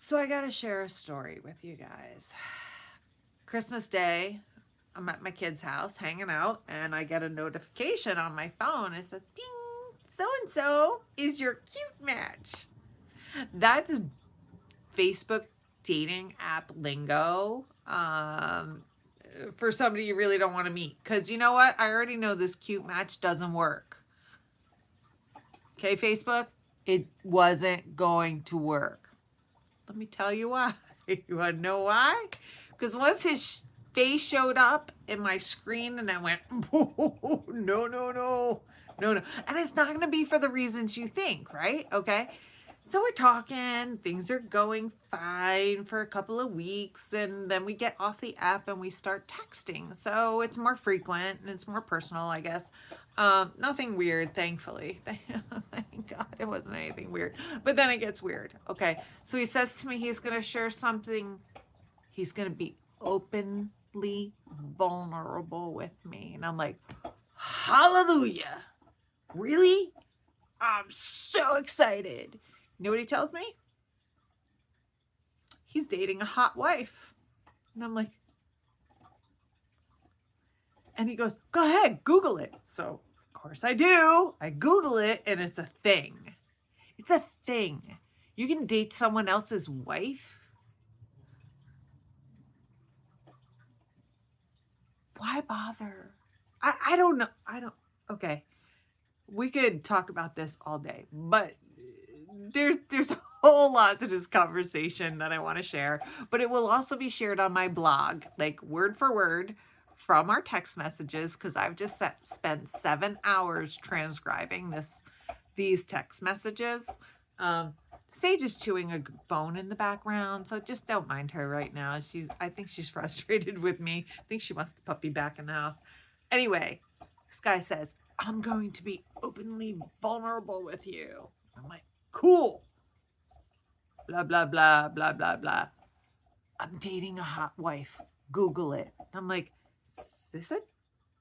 So I got to share a story with you guys. Christmas Day, I'm at my kid's house hanging out, and I get a notification on my phone. It says, "Ping, so and so is your cute match." That's Facebook dating app lingo for somebody you really don't want to meet. Because you know what? I already know this cute match doesn't work. Okay, Facebook, it wasn't going to work. Let me tell you why. You want to know why? Because once his face showed up in my screen and I went, no, no, no, no, no. And it's not going to be for the reasons you think, right? Okay. So we're talking, things are going fine for a couple of weeks, and then we get off the app and we start texting. So it's more frequent and it's more personal, I guess. Nothing weird, thankfully. Thank God it wasn't anything weird. But then it gets weird. Okay. So he says to me he's going to share something. He's going to be openly vulnerable with me. And I'm like, hallelujah. Really? I'm so excited. You know what he tells me? He's dating a hot wife. And I'm like, and he goes, go ahead, Google it. So, of course I do. I Google it, and it's a thing. It's a thing. You can date someone else's wife. Why bother? I don't know. Okay. We could talk about this all day, but there's a whole lot to this conversation that I want to share, but it will also be shared on my blog, like word for word from our text messages, because I've just spent 7 hours transcribing these text messages. Sage is chewing a bone in the background, so just don't mind her right now. I think she's frustrated with me. I think she wants the puppy back in the house. Anyway, this guy says, I'm going to be openly vulnerable with you. I'm like, cool. Blah, blah, blah, blah, blah, blah. I'm dating a hot wife. Google it. I'm like, is this a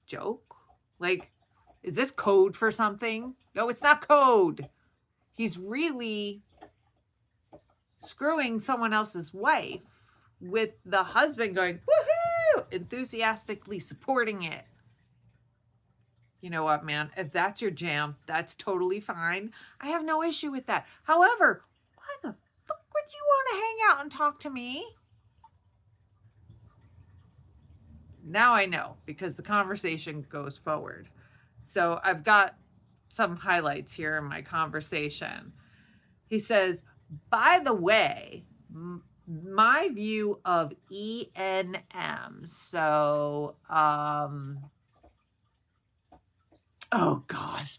joke? Like, is this code for something? No, it's not code. He's really screwing someone else's wife with the husband going, woohoo, enthusiastically supporting it. You know what, man? If that's your jam, that's totally fine. I have no issue with that. However, why the fuck would you want to hang out and talk to me? Now I know, because the conversation goes forward. So I've got some highlights here in my conversation. He says, by the way, my view of ENM. So, oh gosh,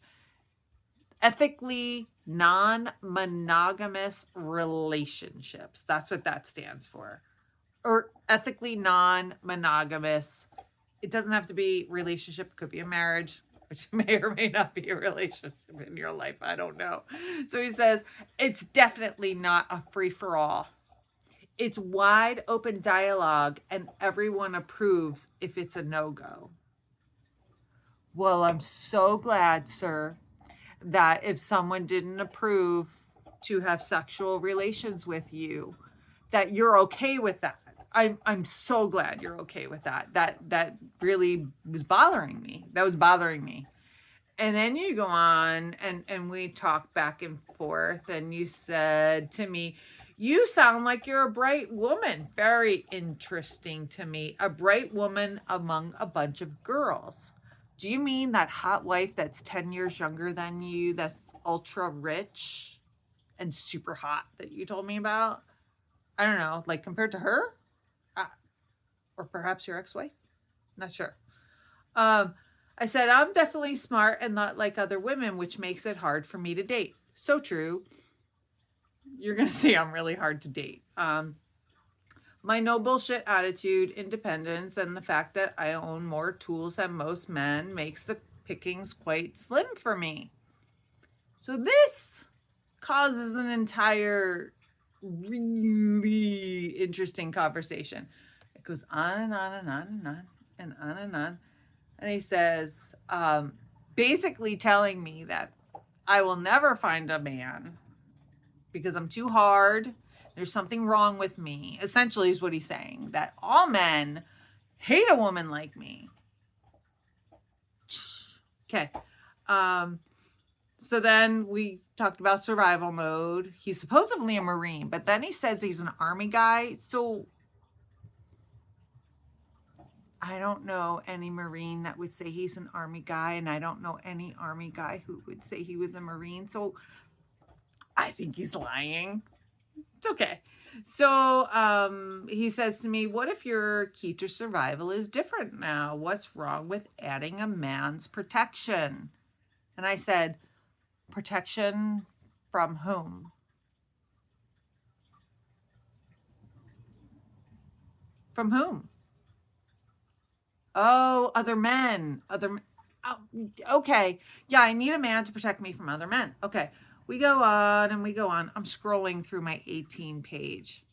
ethically non-monogamous relationships. That's what that stands for. Or ethically non-monogamous. It doesn't have to be relationship. It could be a marriage, which may or may not be a relationship in your life. I don't know. So he says, it's definitely not a free-for-all. It's wide open dialogue, and everyone approves if it's a no-go. Well, I'm so glad, sir, that if someone didn't approve to have sexual relations with you, that you're okay with that. I'm so glad you're okay with that. That really was bothering me. That was bothering me. And then you go on and we talk back and forth, and you said to me, you sound like you're a bright woman. Very interesting to me. A bright woman among a bunch of girls. Do you mean that hot wife that's 10 years younger than you, that's ultra rich and super hot that you told me about? I don't know, like compared to her? Or perhaps your ex-wife? Not sure. I said, I'm definitely smart and not like other women, which makes it hard for me to date. So true. You're going to say I'm really hard to date. My no bullshit attitude, independence, and the fact that I own more tools than most men makes the pickings quite slim for me. So this causes an entire really interesting conversation. It goes on and on and on and on and on and on. And he says, basically telling me that I will never find a man because I'm too hard, There's something wrong with me. Essentially is what he's saying, that all men hate a woman like me. Okay. So then we talked about survival mode. He's supposedly a Marine, but then he says he's an Army guy. So I don't know any Marine that would say he's an Army guy, and I don't know any Army guy who would say he was a Marine. So I think he's lying. It's okay. So he says to me, what if your key to survival is different now? What's wrong with adding a man's protection? And I said, protection from whom? From whom? Oh, other men. Oh, okay. Yeah, I need a man to protect me from other men. Okay. We go on and we go on. I'm scrolling through my 18-page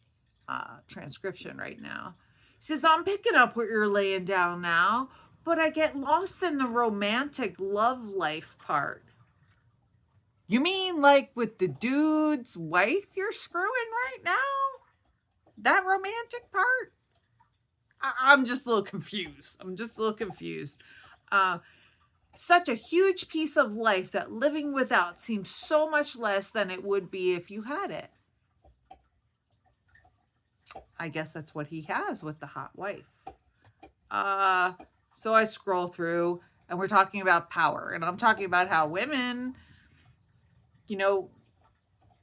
transcription right now. He says, I'm picking up what you're laying down now, but I get lost in the romantic love life part. You mean like with the dude's wife you're screwing right now? That romantic part? I'm just a little confused. Such a huge piece of life that living without seems so much less than it would be if you had it. I guess that's what he has with the hot wife. So I scroll through and we're talking about power. And I'm talking about how women, we don't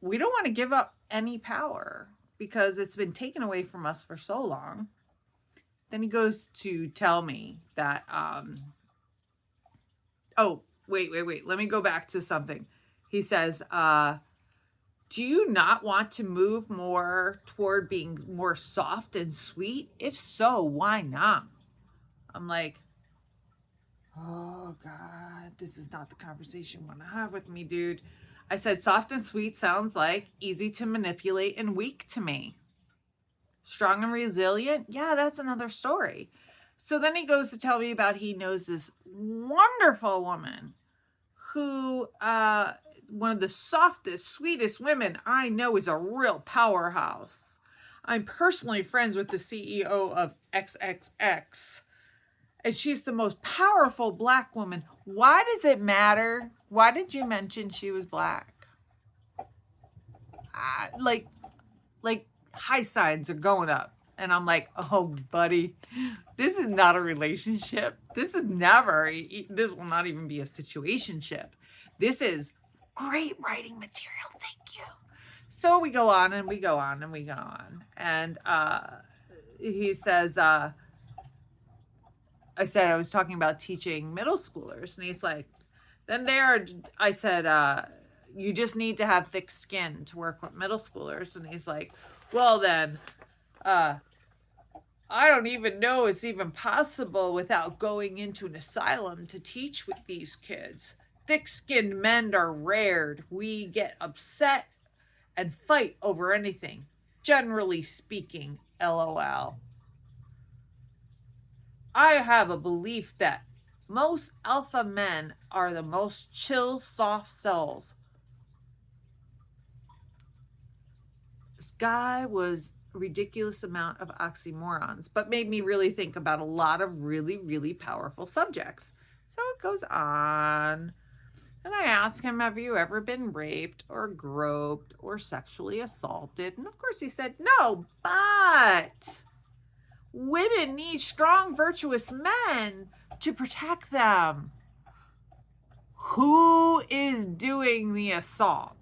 want to give up any power because it's been taken away from us for so long. Then he goes to tell me that, oh, wait. Let me go back to something. He says, do you not want to move more toward being more soft and sweet? If so, why not? I'm like, oh God, this is not the conversation you want to have with me, dude. I said, soft and sweet sounds like easy to manipulate and weak to me. Strong and resilient? Yeah, that's another story. So then he goes to tell me about he knows this wonderful woman who, one of the softest, sweetest women I know, is a real powerhouse. I'm personally friends with the CEO of XXX, and she's the most powerful Black woman. Why does it matter? Why did you mention she was Black? Like high signs are going up. And I'm like, oh, buddy, this is not a relationship. This will not even be a situationship. This is great writing material. Thank you. So we go on and we go on and we go on. And he says, I said I was talking about teaching middle schoolers. And he's like, I said, you just need to have thick skin to work with middle schoolers. And he's like, well, then, I don't even know it's even possible without going into an asylum to teach with these kids. Thick-skinned men are rare. We get upset and fight over anything. Generally speaking, LOL. I have a belief that most alpha men are the most chill, soft souls. This guy was a ridiculous amount of oxymorons, but made me really think about a lot of really, really powerful subjects. So it goes on. And I asked him, have you ever been raped or groped or sexually assaulted? And of course he said, no, but women need strong, virtuous men to protect them. Who is doing the assaults?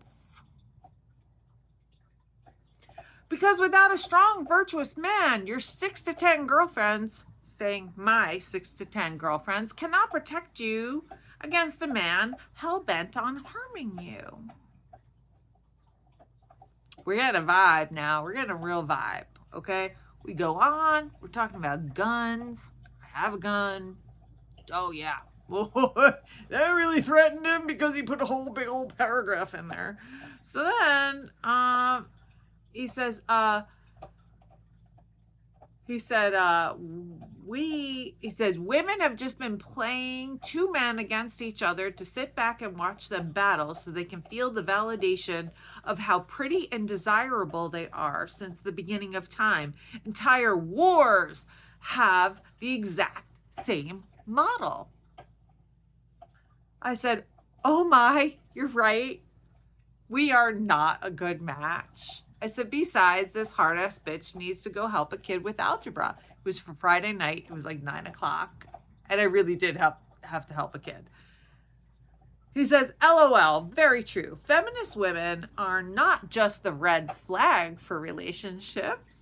Because without a strong, virtuous man, your 6 to 10 girlfriends, saying my 6 to 10 girlfriends, cannot protect you against a man hell-bent on harming you. We're getting a vibe now. We're getting a real vibe, okay? We go on. We're talking about guns. I have a gun. Oh, yeah. That really threatened him because he put a whole big old paragraph in there. So then, he says, He said, he says, women have just been playing two men against each other to sit back and watch them battle so they can feel the validation of how pretty and desirable they are since the beginning of time. Entire wars have the exact same model. I said, oh my, you're right. We are not a good match. I said, besides, this hard ass bitch needs to go help a kid with algebra. It was for Friday night. It was like 9 o'clock. And I really did have to help a kid. He says, LOL, very true. Feminist women are not just the red flag for relationships.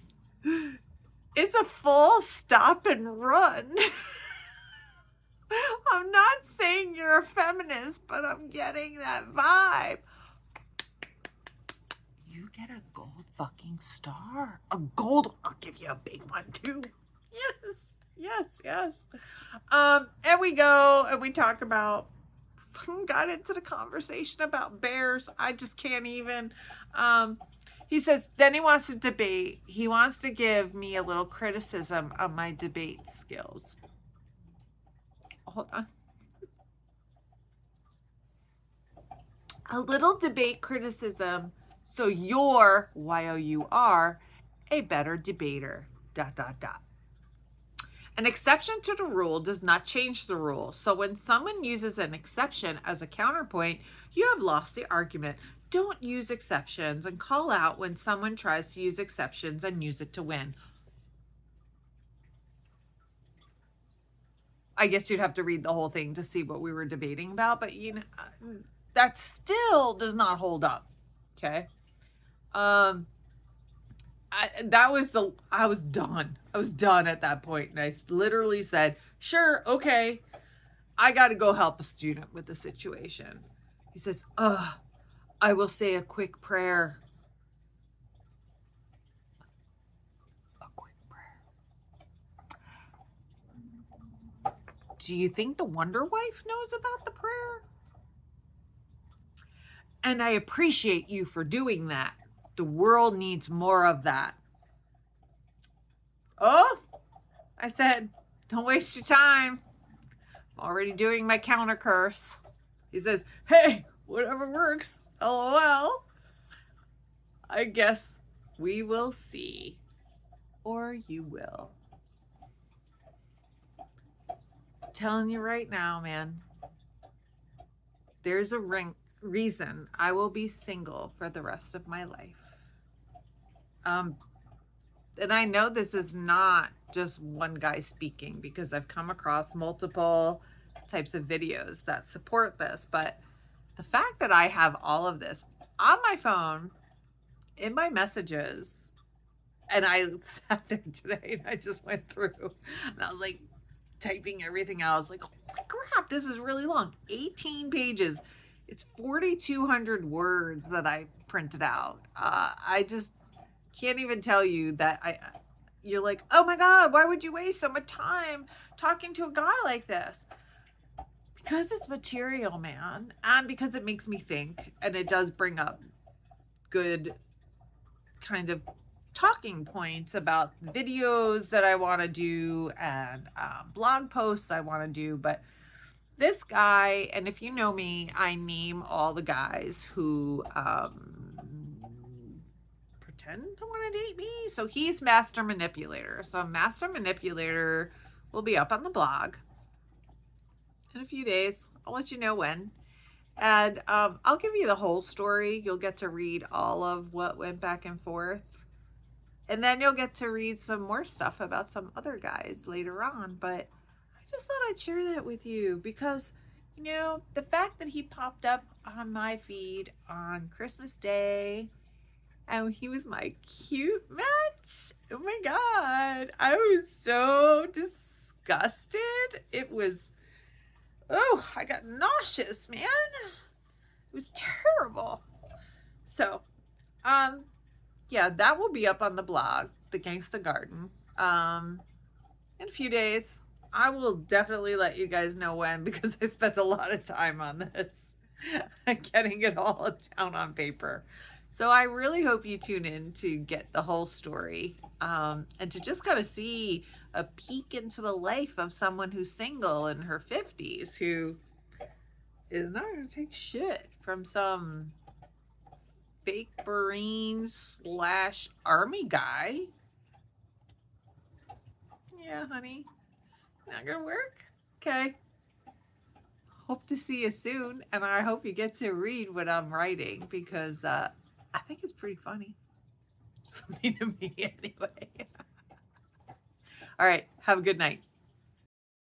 It's a full stop and run. I'm not saying you're a feminist, but I'm getting that vibe. You get a gold fucking star. A gold, I'll give you a big one too. Yes. And we go and we talk about, got into the conversation about bears. I just can't even. He says, then he wants to debate. He wants to give me a little criticism of my debate skills. Hold on. A little debate criticism so you're, Y-O-U-R, a better debater, ... An exception to the rule does not change the rule. So when someone uses an exception as a counterpoint, you have lost the argument. Don't use exceptions and call out when someone tries to use exceptions and use it to win. I guess you'd have to read the whole thing to see what we were debating about, but you know, that still does not hold up. Okay. I was done. I was done at that point. And I literally said, sure. Okay. I got to go help a student with the situation. He says, I will say a quick prayer. A quick prayer. Do you think the Wonder Wife knows about the prayer? And I appreciate you for doing that. The world needs more of that. Oh, I said, don't waste your time. I'm already doing my counter curse. He says, hey, whatever works. LOL. I guess we will see. Or you will. I'm telling you right now, man. There's a reason I will be single for the rest of my life. And I know this is not just one guy speaking because I've come across multiple types of videos that support this, but the fact that I have all of this on my phone, in my messages, and I sat there today and I just went through and I was like typing everything out. I was like, holy crap, this is really long. 18 pages. It's 4,200 words that I printed out. I just can't even tell you that you're like, oh my God, why would you waste so much time talking to a guy like this? Because it's material, man. And because it makes me think, and it does bring up good kind of talking points about videos that I want to do and blog posts I want to do. But this guy, and if you know me, I name all the guys who pretend to want to date me. So he's Master Manipulator. So Master Manipulator will be up on the blog in a few days. I'll let you know when. And I'll give you the whole story. You'll get to read all of what went back and forth. And then you'll get to read some more stuff about some other guys later on. But I just thought I'd share that with you because, you know, the fact that he popped up on my feed on Christmas Day and he was my cute match. Oh my God. I was so disgusted. It was, oh, I got nauseous, man. It was terrible. So, yeah, that will be up on the blog, The Gangsta Garden, in a few days. I will definitely let you guys know when because I spent a lot of time on this, getting it all down on paper. So I really hope you tune in to get the whole story, and to just kind of see a peek into the life of someone who's single in her 50s who is not going to take shit from some fake Marine / army guy. Yeah, honey. Not gonna work? Okay. Hope to see you soon, and I hope you get to read what I'm writing because I think it's pretty funny. For me to me, anyway. All right. Have a good night.